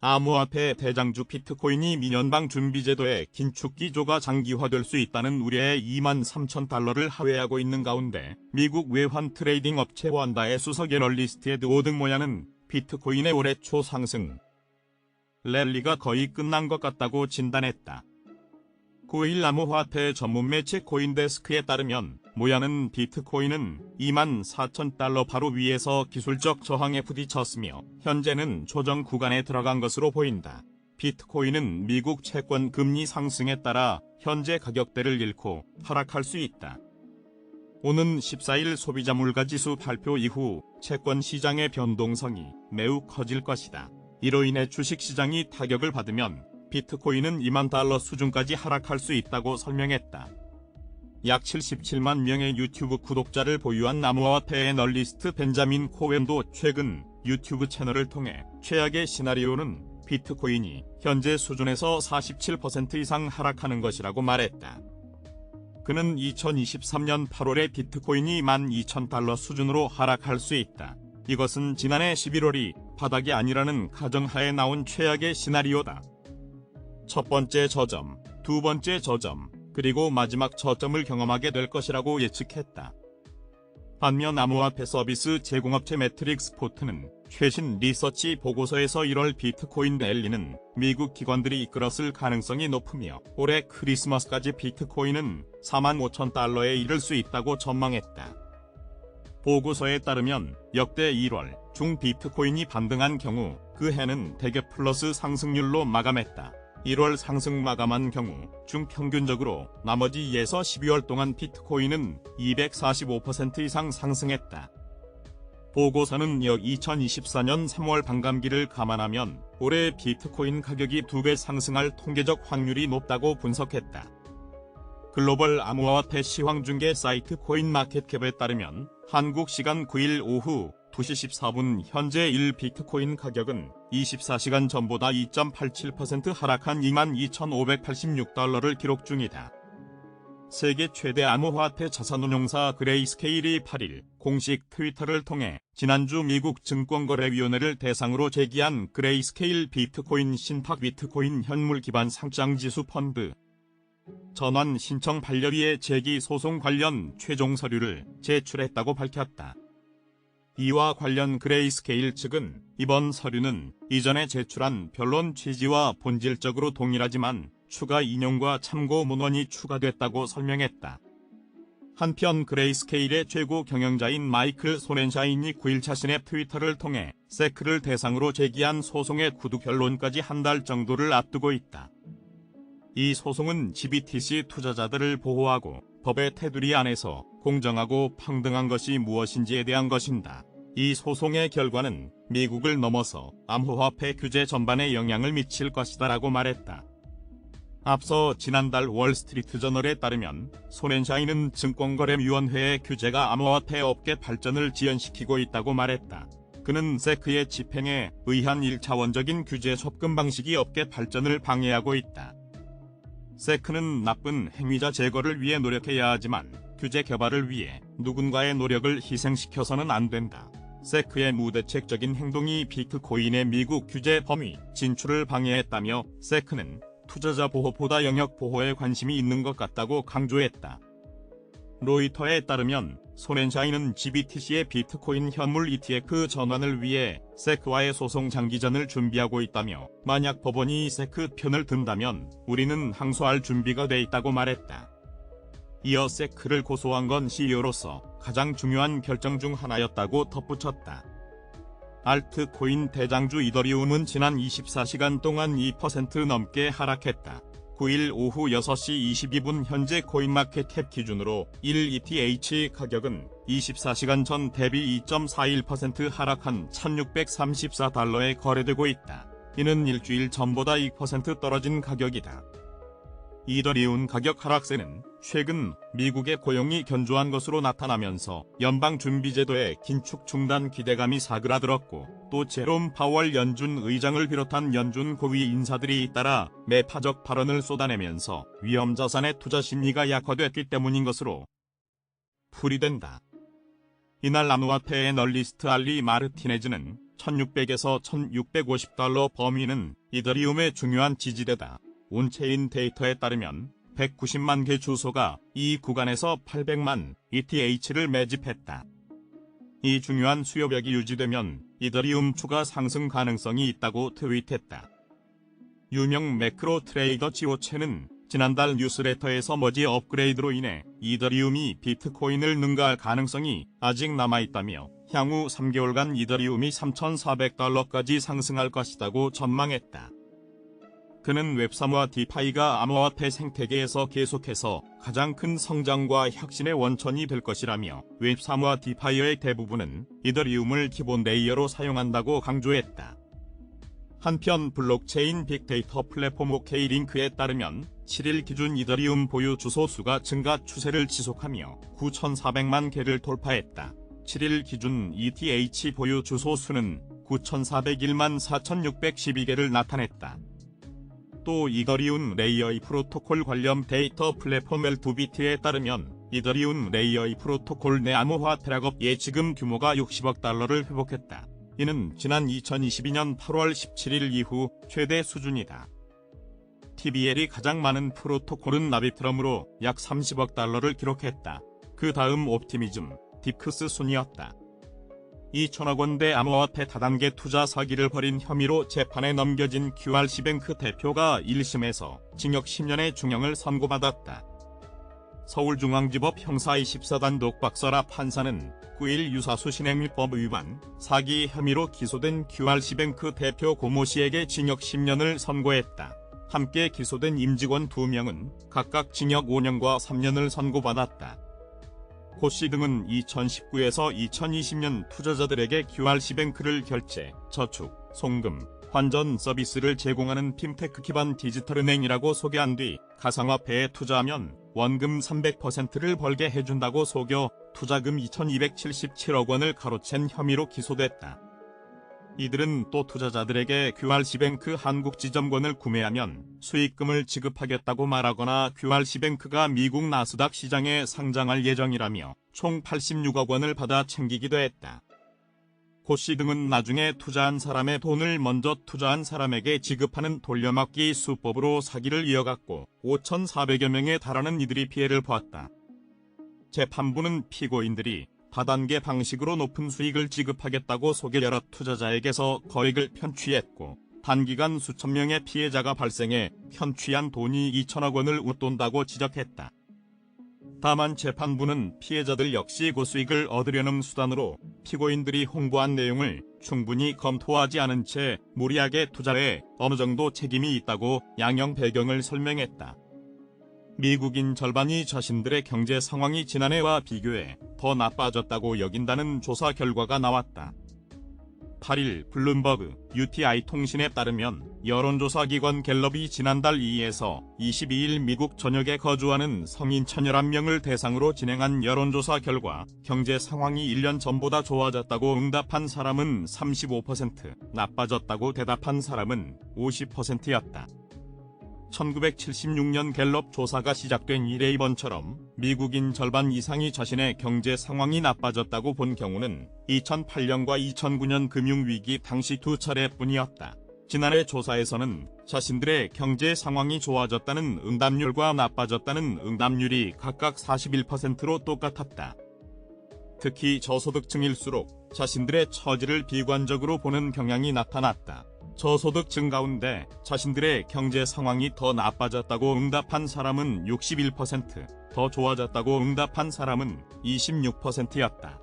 암호화폐 대장주 비트코인이 미연방 준비제도의 긴축 기조가 장기화될 수 있다는 우려에 23,000달러를 하회하고 있는 가운데 미국 외환 트레이딩 업체 원다의 수석 애널리스트 에드 오등모야는 비트코인의 올해 초 상승 랠리가 거의 끝난 것 같다고 진단했다. 9일 암호화폐 전문 매체 코인데스크에 따르면 모야는 비트코인은 24,000달러 바로 위에서 기술적 저항에 부딪혔으며 현재는 조정 구간에 들어간 것으로 보인다. 비트코인은 미국 채권 금리 상승에 따라 현재 가격대를 잃고 하락할 수 있다. 오는 14일 소비자 물가지수 발표 이후 채권 시장의 변동성이 매우 커질 것이다. 이로 인해 주식시장이 타격을 받으면 비트코인은 2만 달러 수준까지 하락할 수 있다고 설명했다. 약 77만 명의 유튜브 구독자를 보유한 암호화폐 애널리스트 벤자민 코웬도 최근 유튜브 채널을 통해 최악의 시나리오는 비트코인이 현재 수준에서 47% 이상 하락하는 것이라고 말했다. 그는 2023년 8월에 비트코인이 12,000달러 수준으로 하락할 수 있다. 이것은 지난해 11월이 바닥이 아니라는 가정하에 나온 최악의 시나리오다. 첫 번째 저점, 두 번째 저점, 그리고 마지막 저점을 경험하게 될 것이라고 예측했다. 반면 암호화폐 서비스 제공업체 매트릭스 포트는 최신 리서치 보고서에서 1월 비트코인 랠리는 미국 기관들이 이끌었을 가능성이 높으며 올해 크리스마스까지 비트코인은 45,000달러에 이를 수 있다고 전망했다. 보고서에 따르면 역대 1월 중 비트코인이 반등한 경우 그 해는 대개 플러스 상승률로 마감했다. 1월 상승 마감한 경우 중 평균적으로 나머지 2에서 12월 동안 비트코인은 245% 이상 상승했다. 보고서는 2024년 3월 반감기를 감안하면 올해 비트코인 가격이 2배 상승할 통계적 확률이 높다고 분석했다. 글로벌 암호화폐 시황중개 사이트 코인마켓캡에 따르면 한국 시간 9일 오후 2시 14분 현재 1비트코인 가격은 24시간 전보다 2.87% 하락한 22,586달러를 기록 중이다. 세계 최대 암호화폐 자산운용사 그레이스케일이 8일 공식 트위터를 통해 지난주 미국 증권거래위원회를 대상으로 제기한 그레이스케일 비트코인 신탁 비트코인 현물 기반 상장지수 펀드 전환 신청 반려위의 제기 소송 관련 최종 서류를 제출했다고 밝혔다. 이와 관련 그레이스케일 측은 이번 서류는 이전에 제출한 변론 취지와 본질적으로 동일하지만 추가 인용과 참고 문헌이 추가됐다고 설명했다. 한편 그레이스케일의 최고 경영자인 마이클 소렌샤인이 9일 자신의 트위터를 통해 세크를 대상으로 제기한 소송의 구두 결론까지 한 달 정도를 앞두고 있다. 이 소송은 GBTC 투자자들을 보호하고 법의 테두리 안에서 공정하고 평등한 것이 무엇인지에 대한 것인다. 이 소송의 결과는 미국을 넘어서 암호화폐 규제 전반에 영향을 미칠 것이다라고 말했다. 앞서 지난달 월스트리트저널에 따르면 소렌샤인은 증권거래위원회의 규제가 암호화폐 업계 발전을 지연시키고 있다고 말했다. 그는 세크의 집행에 의한 1차원적인 규제 접근 방식이 업계 발전을 방해하고 있다. 세크는 나쁜 행위자 제거를 위해 노력해야 하지만 규제 개발을 위해 누군가의 노력을 희생시켜서는 안 된다. 세크의 무대책적인 행동이 비트코인의 미국 규제 범위 진출을 방해했다며 세크는 투자자 보호보다 영역 보호에 관심이 있는 것 같다고 강조했다. 로이터에 따르면 소렌샤인은 GBTC의 비트코인 현물 ETF 전환을 위해 세크와의 소송 장기전을 준비하고 있다며 만약 법원이 세크 편을 든다면 우리는 항소할 준비가 돼 있다고 말했다. 이어 세크를 고소한 건 CEO로서 가장 중요한 결정 중 하나였다고 덧붙였다. 알트코인 대장주 이더리움은 지난 24시간 동안 2% 넘게 하락했다. 9일 오후 6시 22분 현재 코인마켓캡 기준으로 1ETH 가격은 24시간 전 대비 2.41% 하락한 1,634달러에 거래되고 있다. 이는 일주일 전보다 2% 떨어진 가격이다. 이더리움 가격 하락세는 최근 미국의 고용이 견조한 것으로 나타나면서 연방준비제도의 긴축 중단 기대감이 사그라들었고 또 제롬 파월 연준 의장을 비롯한 연준 고위 인사들이 잇따라 매파적 발언을 쏟아내면서 위험자산의 투자 심리가 약화됐기 때문인 것으로 풀이된다. 이날 암호화폐 애널리스트 알리 마르티네즈는 $1,600에서 $1,650 범위는 이더리움의 중요한 지지대다. 온체인 데이터에 따르면 190만 개 주소가 이 구간에서 800만 ETH를 매집했다. 이 중요한 수요벽이 유지되면 이더리움 추가 상승 가능성이 있다고 트윗했다. 유명 매크로 트레이더 지오체는 지난달 뉴스레터에서 머지 업그레이드로 인해 이더리움이 비트코인을 능가할 가능성이 아직 남아있다며 향후 3개월간 이더리움이 $3,400까지 상승할 것이라고 전망했다. 그는 웹3와 디파이가 암호화폐 생태계에서 계속해서 가장 큰 성장과 혁신의 원천이 될 것이라며 웹3와 디파이의 대부분은 이더리움을 기본 레이어로 사용한다고 강조했다. 한편 블록체인 빅데이터 플랫폼 OK링크에 따르면 7일 기준 이더리움 보유 주소 수가 증가 추세를 지속하며 9,400만 개를 돌파했다. 7일 기준 ETH 보유 주소 수는 9,401만 4,612개를 나타냈다. 또 이더리움 레이어 2 프로토콜 관련 데이터 플랫폼 L2BT에 따르면 이더리움 레이어 2 프로토콜 내 암호화 트랙업 예지금 규모가 $60억 회복했다. 이는 지난 2022년 8월 17일 이후 최대 수준이다. TBL이 가장 많은 프로토콜은 나비트럼으로 약 $30억 기록했다. 그 다음 옵티미즘, 딥크스 순이었다. 2천억 원대 암호화폐 다단계 투자 사기를 벌인 혐의로 재판에 넘겨진 QRC뱅크 대표가 1심에서 징역 10년의 중형을 선고받았다. 서울중앙지법 형사 24단 독박설아 판사는 9일 유사수신행위법 위반, 사기 혐의로 기소된 QRC뱅크 대표 고모 씨에게 징역 10년을 선고했다. 함께 기소된 임직원 2명은 각각 징역 5년과 3년을 선고받았다. 고 씨 등은 2019에서 2020년 투자자들에게 QRC뱅크를 결제, 저축, 송금, 환전 서비스를 제공하는 핀테크 기반 디지털은행이라고 소개한 뒤 가상화폐에 투자하면 원금 300%를 벌게 해준다고 속여 투자금 2,277억 원을 가로챈 혐의로 기소됐다. 이들은 또 투자자들에게 QRC뱅크 한국 지점권을 구매하면 수익금을 지급하겠다고 말하거나 QRC뱅크가 미국 나스닥 시장에 상장할 예정이라며 총 86억 원을 받아 챙기기도 했다. 고 씨 등은 나중에 투자한 사람의 돈을 먼저 투자한 사람에게 지급하는 돌려막기 수법으로 사기를 이어갔고 5,400여 명에 달하는 이들이 피해를 보았다. 재판부는 피고인들이 다단계 방식으로 높은 수익을 지급하겠다고 속여 여러 투자자에게서 거액을 편취했고 단기간 수천 명의 피해자가 발생해 편취한 돈이 2천억 원을 웃돈다고 지적했다. 다만 재판부는 피해자들 역시 고수익을 얻으려는 수단으로 피고인들이 홍보한 내용을 충분히 검토하지 않은 채 무리하게 투자해 어느 정도 책임이 있다고 양형 배경을 설명했다. 미국인 절반이 자신들의 경제 상황이 지난해와 비교해 더 나빠졌다고 여긴다는 조사 결과가 나왔다. 8일 블룸버그 UTI 통신에 따르면 여론조사기관 갤럽이 지난달 2에서 22일 미국 전역에 거주하는 성인 1,011명을 대상으로 진행한 여론조사 결과 경제 상황이 1년 전보다 좋아졌다고 응답한 사람은 35%, 나빠졌다고 대답한 사람은 50%였다. 1976년 갤럽 조사가 시작된 이래 이번처럼 미국인 절반 이상이 자신의 경제 상황이 나빠졌다고 본 경우는 2008년과 2009년 금융위기 당시 2차례뿐이었다. 지난해 조사에서는 자신들의 경제 상황이 좋아졌다는 응답률과 나빠졌다는 응답률이 각각 41%로 똑같았다. 특히 저소득층일수록 자신들의 처지를 비관적으로 보는 경향이 나타났다. 저소득층 가운데 자신들의 경제 상황이 더 나빠졌다고 응답한 사람은 61%, 더 좋아졌다고 응답한 사람은 26%였다.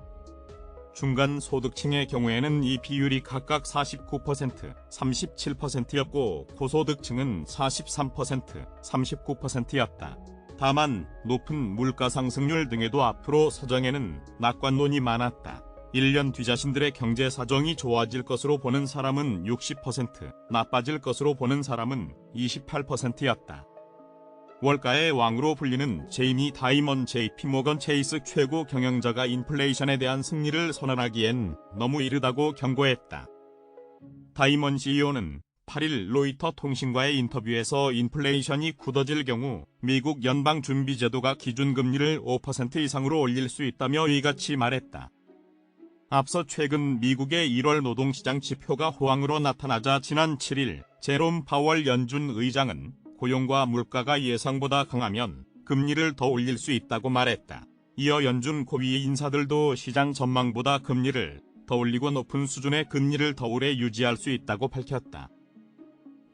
중간 소득층의 경우에는 이 비율이 각각 49%, 37%였고 고소득층은 43%, 39%였다. 다만 높은 물가 상승률 등에도 앞으로 서정에는 낙관론이 많았다. 1년 뒤 자신들의 경제 사정이 좋아질 것으로 보는 사람은 60%, 나빠질 것으로 보는 사람은 28%였다. 월가의 왕으로 불리는 제이미 다이먼 JP모건 체이스 최고 경영자가 인플레이션에 대한 승리를 선언하기엔 너무 이르다고 경고했다. 다이먼 CEO는 8일 로이터 통신과의 인터뷰에서 인플레이션이 굳어질 경우 미국 연방준비제도가 기준금리를 5% 이상으로 올릴 수 있다며 이같이 말했다. 앞서 최근 미국의 1월 노동시장 지표가 호황으로 나타나자 지난 7일 제롬 파월 연준 의장은 고용과 물가가 예상보다 강하면 금리를 더 올릴 수 있다고 말했다. 이어 연준 고위 인사들도 시장 전망보다 금리를 더 올리고 높은 수준의 금리를 더 오래 유지할 수 있다고 밝혔다.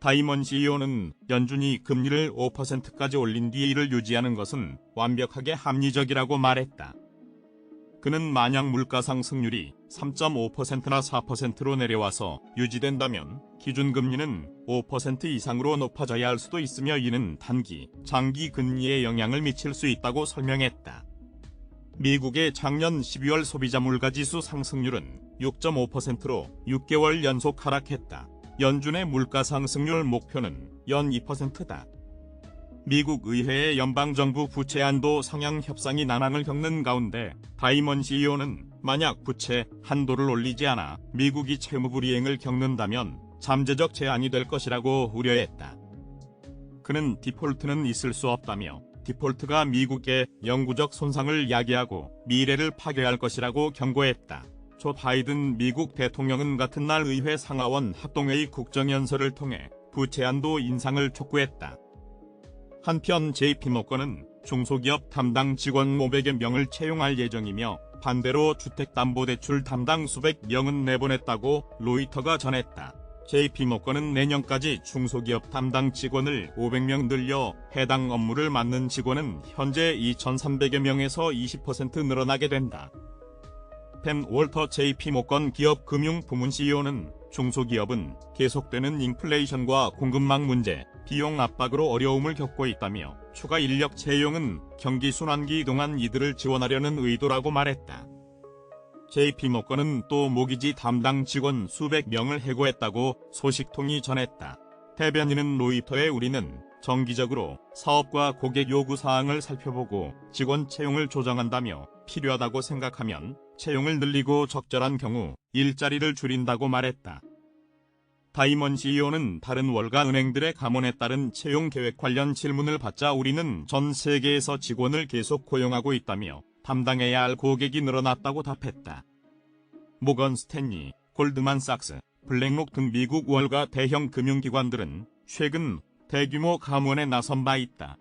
다이먼 CEO는 연준이 금리를 5%까지 올린 뒤 이를 유지하는 것은 완벽하게 합리적이라고 말했다. 그는 만약 물가 상승률이 3.5%나 4%로 내려와서 유지된다면 기준금리는 5% 이상으로 높아져야 할 수도 있으며 이는 단기, 장기 금리에 영향을 미칠 수 있다고 설명했다. 미국의 작년 12월 소비자 물가지수 상승률은 6.5%로 6개월 연속 하락했다. 연준의 물가 상승률 목표는 연 2%다. 미국 의회의 연방정부 부채 한도 상향 협상이 난항을 겪는 가운데 다이먼 CEO는 만약 부채 한도를 올리지 않아 미국이 채무불이행을 겪는다면 잠재적 재앙이 될 것이라고 우려했다. 그는 디폴트는 있을 수 없다며 디폴트가 미국의 영구적 손상을 야기하고 미래를 파괴할 것이라고 경고했다. 조 바이든 미국 대통령은 같은 날 의회 상하원 합동회의 국정연설을 통해 부채 한도 인상을 촉구했다. 한편 JP모건은 중소기업 담당 직원 500여 명을 채용할 예정이며 반대로 주택담보대출 담당 수백 명은 내보냈다고 로이터가 전했다. JP모건은 내년까지 중소기업 담당 직원을 500명 늘려 해당 업무를 맡는 직원은 현재 2,300여 명에서 20% 늘어나게 된다. 펜 월터 JP모건 기업금융부문 CEO는 중소기업은 계속되는 인플레이션과 공급망 문제, 비용 압박으로 어려움을 겪고 있다며 추가 인력 채용은 경기 순환기 동안 이들을 지원하려는 의도라고 말했다. JP모건은 또 모기지 담당 직원 수백 명을 해고했다고 소식통이 전했다. 대변인은 로이터에 우리는 정기적으로 사업과 고객 요구사항을 살펴보고 직원 채용을 조정한다며 필요하다고 생각하면 채용을 늘리고 적절한 경우 일자리를 줄인다고 말했다. 다이먼 CEO는 다른 월가 은행들의 감원에 따른 채용 계획 관련 질문을 받자 우리는 전 세계에서 직원을 계속 고용하고 있다며 담당해야 할 고객이 늘어났다고 답했다. 모건 스탠리, 골드만삭스, 블랙록 등 미국 월가 대형 금융기관들은 최근 대규모 감원에 나선 바 있다.